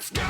Let's go!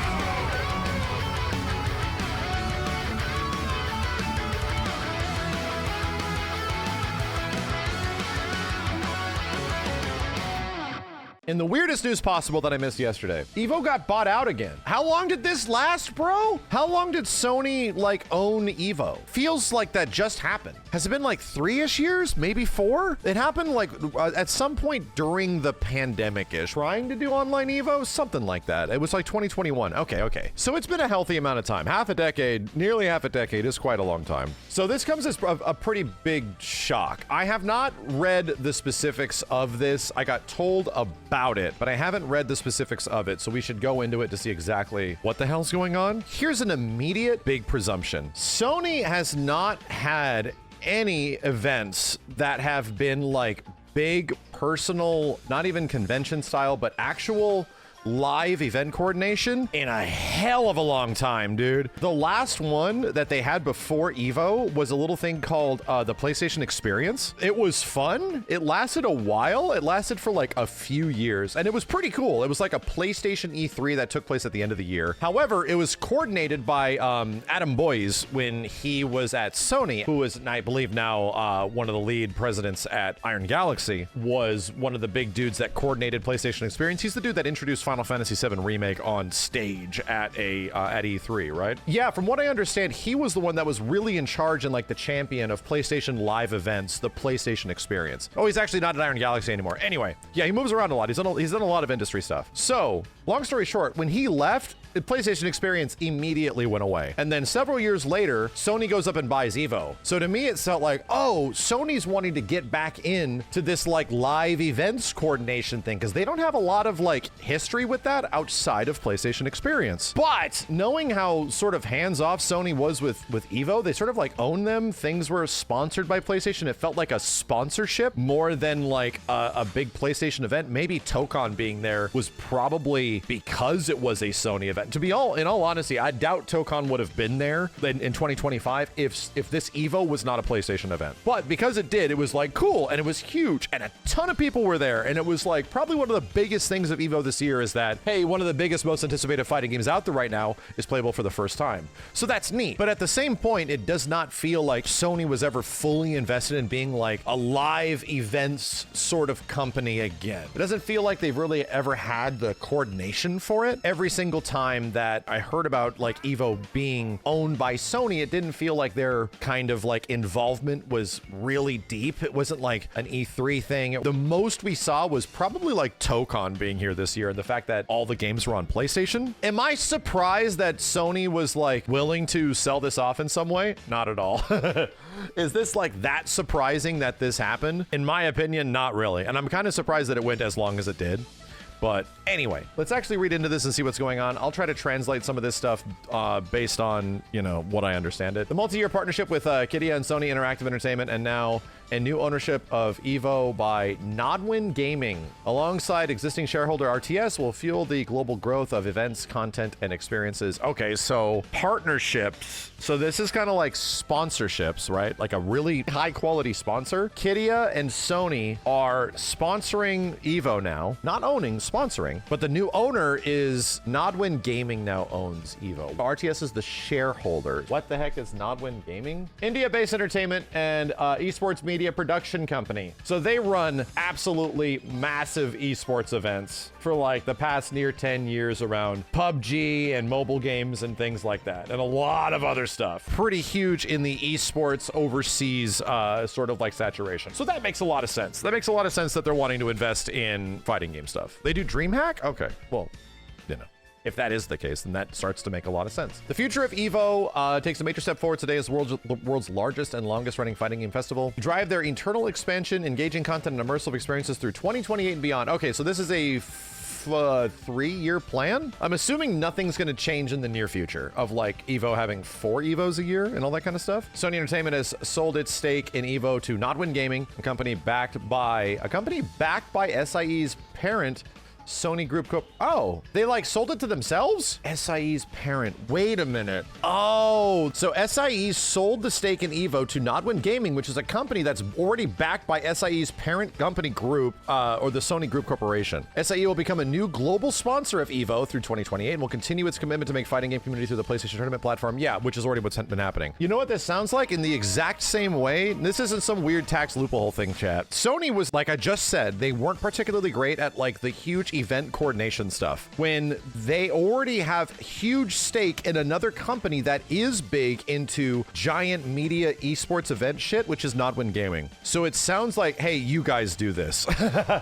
In the weirdest news possible that I missed yesterday, EVO got bought out again. How long did this last, bro? How long did Sony, like, own EVO? Feels like that just happened. Has it been like 3-ish years? Maybe 4? It happened like at some point during the pandemic-ish. Trying to do online EVO? Something like that. It was like 2021. Okay. So it's been a healthy amount of time. Half a decade, nearly half a decade is quite a long time. So this comes as a pretty big shock. I have not read the specifics of this. I got told about it, but I haven't read the specifics of it, so we should go into it to see exactly what the hell's going on. Here's an immediate big presumption. Sony has not had any events that have been like big personal, not even convention style, but actual live event coordination in a hell of a long time, dude. The last one that they had before EVO was a little thing called the PlayStation Experience. It was fun. It lasted a while. It lasted for like a few years, and it was pretty cool. It was like a PlayStation E3 that took place at the end of the year. However, it was coordinated by Adam Boyes when he was at Sony, who is, I believe now, one of the lead presidents at Iron Galaxy, was one of the big dudes that coordinated PlayStation Experience. He's the dude that introduced Final Fantasy VII Remake on stage at E3, right? Yeah, from what I understand, he was the one that was really in charge and like the champion of PlayStation live events, the PlayStation Experience. Oh, he's actually not at Iron Galaxy anymore. Anyway, yeah, he moves around a lot. He's done a lot of industry stuff. So, long story short, when he left, the PlayStation Experience immediately went away. And then several years later, Sony goes up and buys EVO. So to me, it felt like, oh, Sony's wanting to get back in to this like live events coordination thing, because they don't have a lot of like history with that outside of PlayStation Experience. But knowing how sort of hands-off Sony was with EVO, they sort of like own them. Things were sponsored by PlayStation. It felt like a sponsorship more than like a big PlayStation event. Maybe Tokon being there was probably because it was a Sony event. In all honesty, I doubt Tokon would have been there in 2025 if this EVO was not a PlayStation event. But because it did, it was like cool, and it was huge, and a ton of people were there, and it was like probably one of the biggest things of EVO this year is that, hey, one of the biggest, most anticipated fighting games out there right now is playable for the first time. So that's neat. But at the same point, it does not feel like Sony was ever fully invested in being like a live events sort of company again. It doesn't feel like they've really ever had the coordination for it. Every single time that I heard about like EVO being owned by Sony, it didn't feel like their kind of like involvement was really deep. It wasn't like an E3 thing. The most we saw was probably like Tokon being here this year, and the fact that all the games were on PlayStation. Am I surprised that Sony was like willing to sell this off in some way? Not at all. Is this like that surprising that this happened? In my opinion, not really. And I'm kind of surprised that it went as long as it did. But anyway, let's actually read into this and see what's going on. I'll try to translate some of this stuff based on, what I understand it. The multi-year partnership with Kidia and Sony Interactive Entertainment, and now a new ownership of EVO by Nodwin Gaming, alongside existing shareholder RTS, will fuel the global growth of events, content, and experiences. Okay, so partnerships. So this is kind of like sponsorships, right? Like a really high-quality sponsor. Kidia and Sony are sponsoring EVO now. Not owning, sponsoring. But the new owner is Nodwin Gaming now owns EVO. RTS is the shareholder. What the heck is Nodwin Gaming? India-based entertainment and esports media production company. So they run absolutely massive esports events for like the past near 10 years around PUBG and mobile games and things like that, and a lot of other stuff. Pretty huge in the esports overseas sort of like saturation. So that makes a lot of sense. That makes a lot of sense that they're wanting to invest in fighting game stuff. They do DreamHack? Okay, well, if that is the case, then that starts to make a lot of sense. The future of EVO takes a major step forward today as the world's largest and longest running fighting game festival to drive their internal expansion, engaging content, and immersive experiences through 2028 and beyond. Okay, so this is a 3-year plan. I'm assuming nothing's going to change in the near future of like EVO having 4 EVOs a year and all that kind of stuff. Sony Entertainment has sold its stake in EVO to Nodwin Gaming, a company backed by SIE's parent, Sony Group Corp. Oh, they like sold it to themselves? SIE's parent. Wait a minute. Oh, so SIE sold the stake in EVO to Nodwin Gaming, which is a company that's already backed by SIE's parent company group, or the Sony Group Corporation. SIE will become a new global sponsor of EVO through 2028 and will continue its commitment to make fighting game community through the PlayStation tournament platform. Yeah, which is already what's been happening. You know what this sounds like? In the exact same way, this isn't some weird tax loophole thing, chat. Sony was, like I just said, they weren't particularly great at like the huge event coordination stuff. When they already have huge stake in another company that is big into giant media esports event shit, which is Nodwin Gaming. So it sounds like, hey, you guys do this.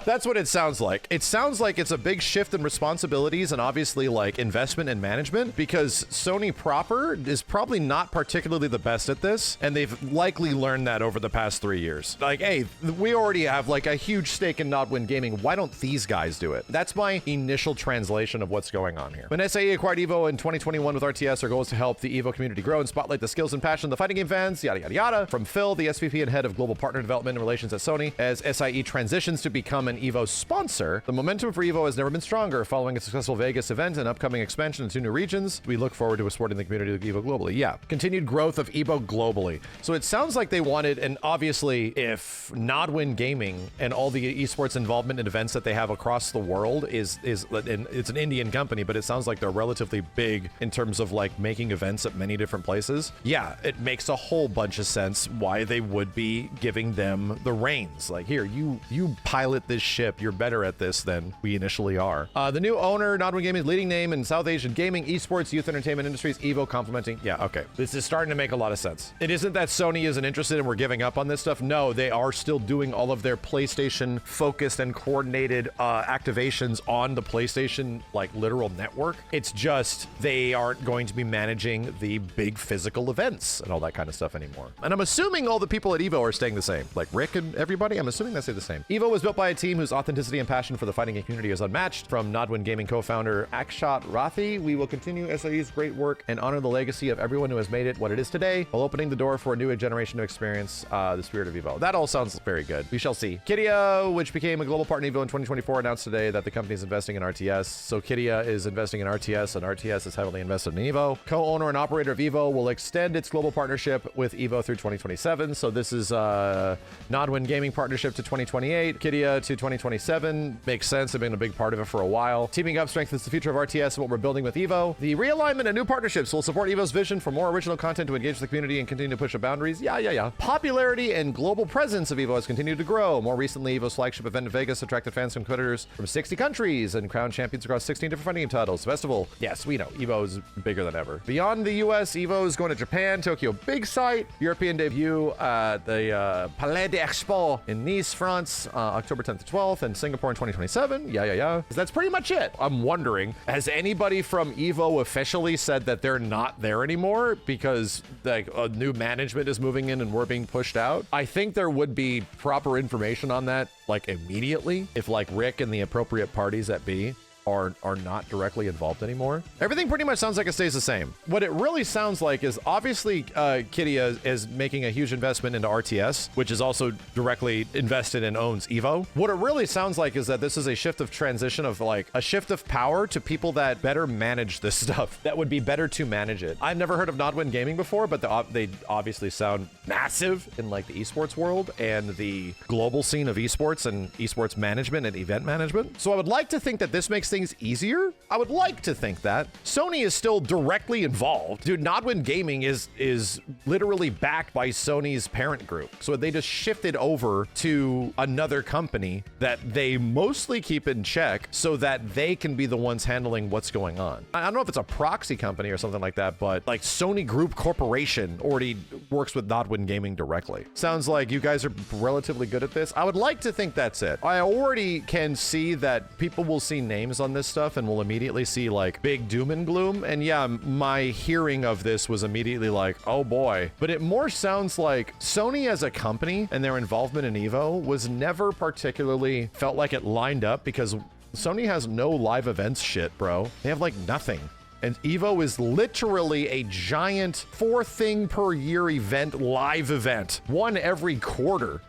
That's what it sounds like. It sounds like it's a big shift in responsibilities and obviously like investment and management, because Sony proper is probably not particularly the best at this, and they've likely learned that over the past 3 years. Like, hey, we already have like a huge stake in Nodwin Gaming. Why don't these guys do it? That's my initial translation of what's going on here. When SAE acquired EVO in 2021 with RTS, our goal is to help the EVO community grow and spotlight the skills and passion of the fighting game fans, yada, yada, yada. From Phil, the SVP and head of global partner development and relations at Sony, as SIE transitions to become an EVO sponsor, the momentum for EVO has never been stronger. Following a successful Vegas event and upcoming expansion into new regions, we look forward to supporting the community of EVO globally. Yeah, continued growth of EVO globally. So it sounds like they wanted, and obviously if Nodwin Gaming and all the esports involvement in events that they have across the world is and it's an Indian company, but it sounds like they're relatively big in terms of like making events at many different places. Yeah, it makes a whole bunch of sense why they would be giving them the reins. Like, here, you pilot this ship. You're better at this than we initially are. The new owner, Nodwin Gaming's leading name in South Asian gaming, esports, youth entertainment industries, EVO complementing. Yeah, okay. This is starting to make a lot of sense. It isn't that Sony isn't interested and we're giving up on this stuff. No, they are still doing all of their PlayStation focused and coordinated activations on the PlayStation, like literal network. It's just they aren't going to be managing the big physical events and all that kind of stuff anymore. And I'm assuming all the people at EVO are staying the same. Like Rick and everybody, I'm assuming they stay the same. EVO was built by a team whose authenticity and passion for the fighting game community is unmatched. From Nodwin Gaming co-founder Akshat Rathi, we will continue SIE's great work and honor the legacy of everyone who has made it what it is today, while opening the door for a new generation to experience the spirit of EVO. That all sounds very good. We shall see. Kidia, which became a global partner of EVO in 2024, announced today that the company is investing in RTS. So Kidia is investing in RTS, and RTS is heavily invested in EVO. Co-owner and operator of EVO will extend its global partnership with EVO through 2027. So this is Nodwin Gaming partnership to 2028, Kidia to 2027. Makes sense. They've been a big part of it for a while. Teaming up strengthens the future of RTS and what we're building with EVO. The realignment and new partnerships will support EVO's vision for more original content to engage the community and continue to push the boundaries. Yeah. Popularity and global presence of EVO has continued to grow. More recently, EVO's flagship event in Vegas attracted fans and competitors from 60 countries and crowned champions across 16 different fighting game titles. Festival, yes, we know, EVO is bigger than ever. Beyond the US, EVO is going to Japan, Tokyo Big Sight, European debut at the Palais des Expos in Nice, France, October 10th to 12th, and Singapore in 2027. Yeah. That's pretty much it. I'm wondering, has anybody from EVO officially said that they're not there anymore because like a new management is moving in and we're being pushed out? I think there would be proper information on that like immediately if like Rick and the appropriate parties at B are not directly involved anymore. Everything pretty much sounds like it stays the same. What it really sounds like is obviously Kidia is making a huge investment into RTS, which is also directly invested and owns EVO. What it really sounds like is that this is a shift of transition of like a shift of power to people that better manage this stuff, that would be better to manage it. I've never heard of Nodwin Gaming before, but they obviously sound massive in like the esports world and the global scene of esports and esports management and event management. So I would like to think that this makes things easier. I would like to think that. Sony is still directly involved. Dude, Nodwin Gaming is literally backed by Sony's parent group. So they just shifted over to another company that they mostly keep in check so that they can be the ones handling what's going on. I don't know if it's a proxy company or something like that, but like Sony Group Corporation already works with Nodwin Gaming directly. Sounds like you guys are relatively good at this. I would like to think that's it. I already can see that people will see names on this stuff and will immediately see like big doom and gloom. And yeah, my hearing of this was immediately like, oh boy. But it more sounds like Sony as a company and their involvement in EVO was never particularly felt like it lined up, because Sony has no live events shit, bro. They have like nothing. And EVO is literally a giant 4 thing per year event, live event, one every quarter.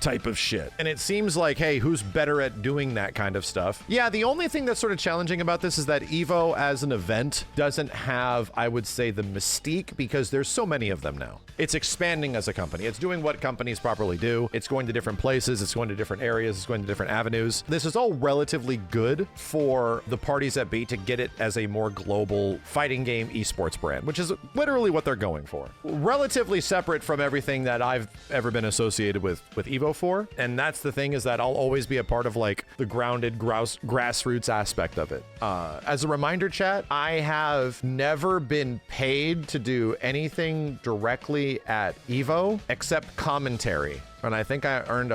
type of shit. And it seems like, hey, who's better at doing that kind of stuff? Yeah, the only thing that's sort of challenging about this is that EVO as an event doesn't have, I would say, the mystique because there's so many of them now. It's expanding as a company. It's doing what companies properly do. It's going to different places. It's going to different areas. It's going to different avenues. This is all relatively good for the parties at B to get it as a more global fighting game esports brand, which is literally what they're going for. Relatively separate from everything that I've ever been associated with EVO for. And that's the thing, is that I'll always be a part of like the grounded grassroots aspect of it. As a reminder, chat, I have never been paid to do anything directly at EVO except commentary. And I think I earned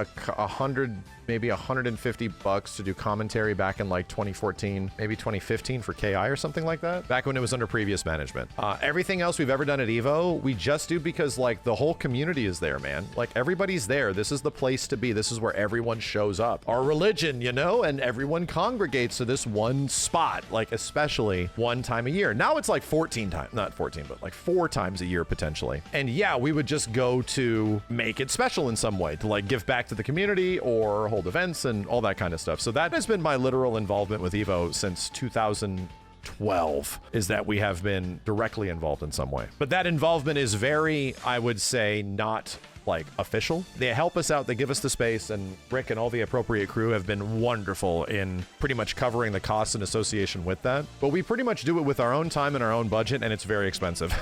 maybe $150 to do commentary back in like 2014, maybe 2015 for KI or something like that, back when it was under previous management. Everything else we've ever done at EVO, we just do because like the whole community is there, man. Like everybody's there. This is the place to be. This is where everyone shows up. Our religion, you know, and everyone congregates to this one spot, like especially one time a year. Now it's like 14 times, not 14, but like 4 times a year potentially. And yeah, we would just go to make it special in some way, to like give back to the community or hold events and all that kind of stuff. So that has been my literal involvement with EVO since 2012, is that we have been directly involved in some way. But that involvement is very, I would say, not like official. They help us out, they give us the space, and Rick and all the appropriate crew have been wonderful in pretty much covering the costs in association with that. But we pretty much do it with our own time and our own budget, and it's very expensive.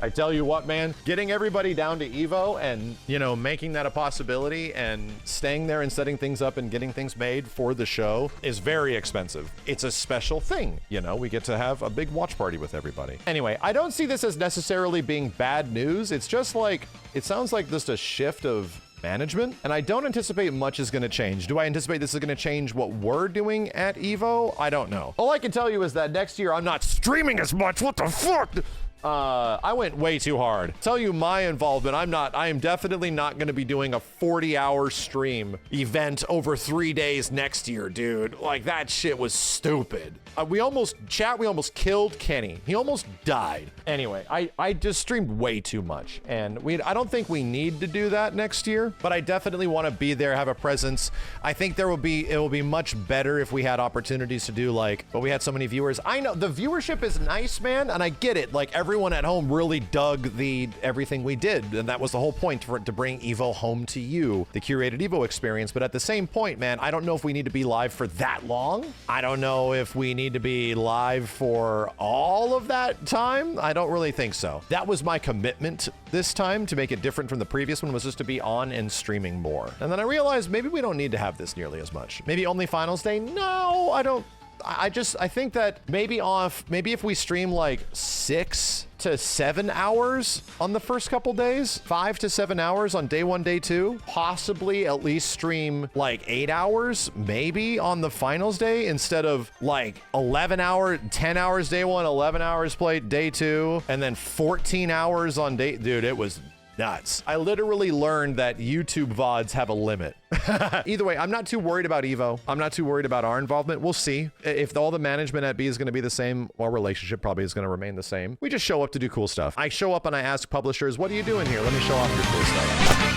I tell you what, man, getting everybody down to EVO and, you know, making that a possibility and staying there and setting things up and getting things made for the show is very expensive. It's a special thing. You know, we get to have a big watch party with everybody. Anyway, I don't see this as necessarily being bad news. It's just like, it sounds like just a shift of management, and I don't anticipate much is going to change. Do I anticipate this is going to change what we're doing at EVO? I don't know. All I can tell you is that next year I'm not streaming as much. What the fuck? I went way too hard. Tell you my involvement, I am definitely not going to be doing a 40-hour stream event over 3 days next year, dude. Like, that shit was stupid. We almost killed Kenny. He almost died. Anyway, I just streamed way too much, and I don't think we need to do that next year, but I definitely want to be there, have a presence. I think it will be much better if we had opportunities to do like, but we had so many viewers. I know the viewership is nice, man, and I get it. Like, everyone at home really dug everything we did, and that was the whole point, to bring EVO home to you, the curated EVO experience. But at the same point, man, I don't know if we need to be live for that long. I don't know if we need to be live for all of that time. I don't really think so. That was my commitment this time, to make it different from the previous one, was just to be on and streaming more. And then I realized maybe we don't need to have this nearly as much. Maybe only finals day? No, I don't. I think that maybe if we stream like 6 to 7 hours on the first couple days, 5 to 7 hours on day 1, day 2, possibly at least stream like 8 hours, maybe on the finals day, instead of like 10 hours day 1, 11 hours played day 2, and then 14 hours on day, dude, it was nuts. I literally learned that YouTube VODs have a limit. Either way, I'm not too worried about EVO. I'm not too worried about our involvement. We'll see. If all the management at B is going to be the same, our relationship probably is going to remain the same. We just show up to do cool stuff. I show up and I ask publishers, what are you doing here? Let me show off your cool stuff.